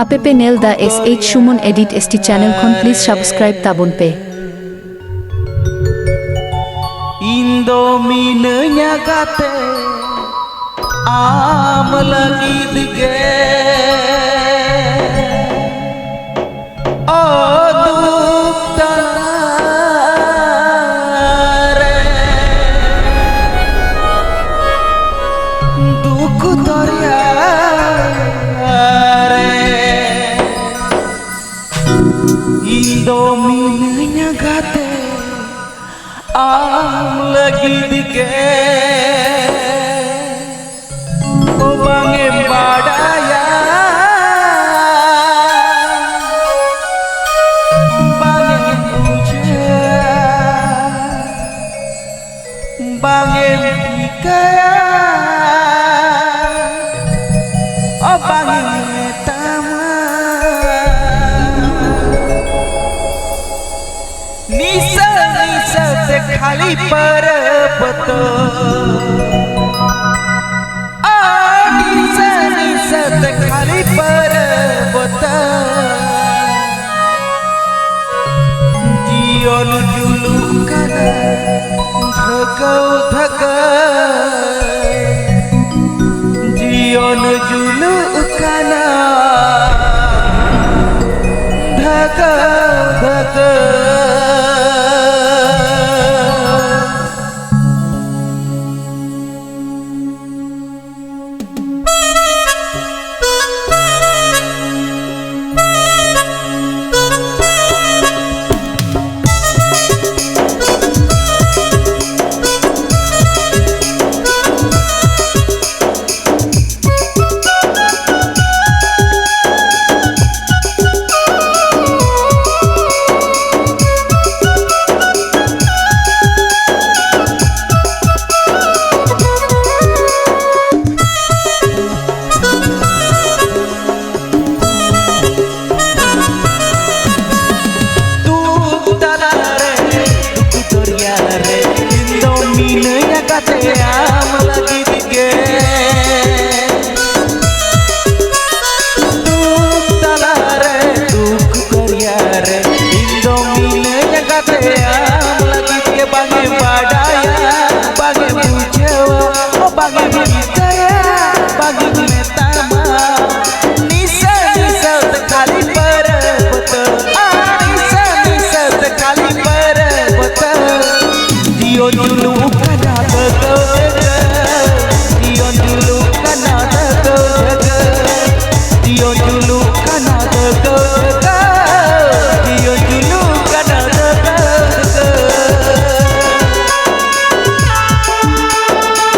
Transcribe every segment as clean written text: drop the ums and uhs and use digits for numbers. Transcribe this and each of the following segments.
App Nel da SH Shumon Edit ST channel kon please subscribe tabun pe. Indominenya kate am lagi dige oh duktare duku toriare Indominenya kate am lagi dige oh bangem badaya bangem puja bangem dikaya oh bangem tama nisa se खाली पर्वत निसा से खाली पर्वत जीवन जुलुकन धगौ धग जीवन जुलुकन धगौ धग am lagi dige duk talare duk karyare Indominenya kate am lagi dige bange badaya bange bujawa oh bange bitaya bange metama nisa nisa sekali पर्वत nisa nisa sekali पर्वत dio dulu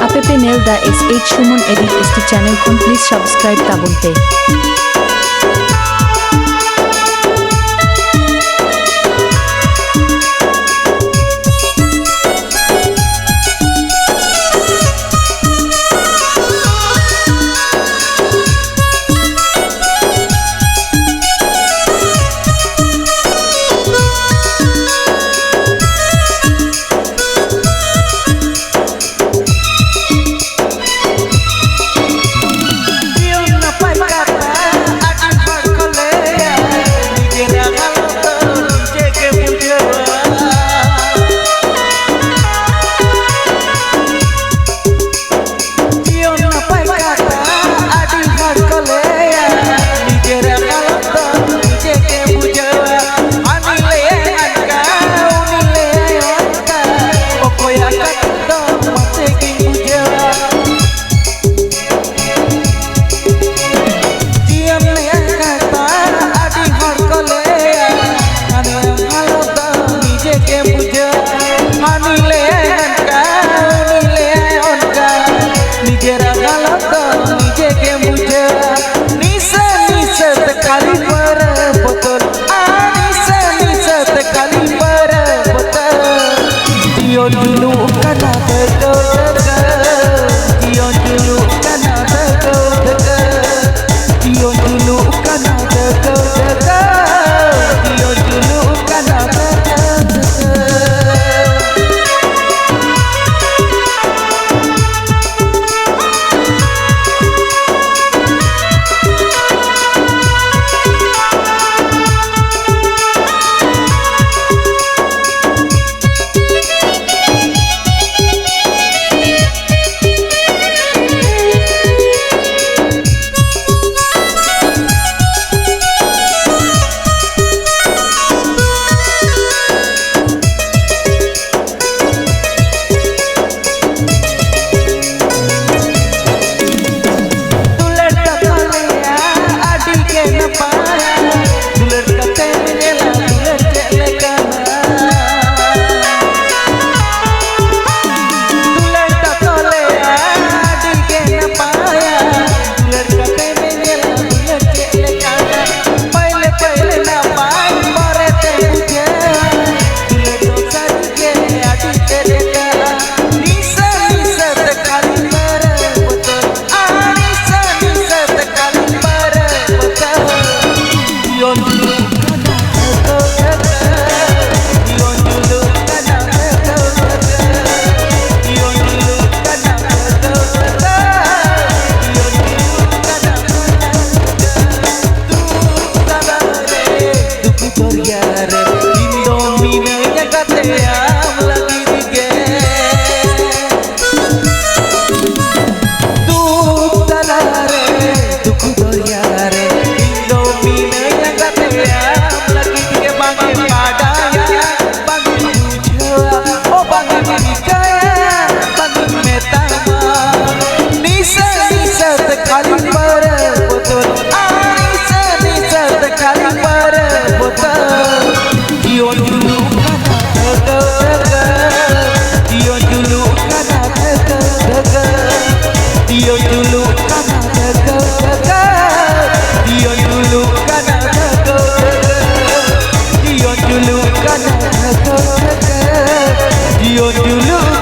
App Nel da SH Shumon Edit ST channel kon please subscribe tabun pe. dulu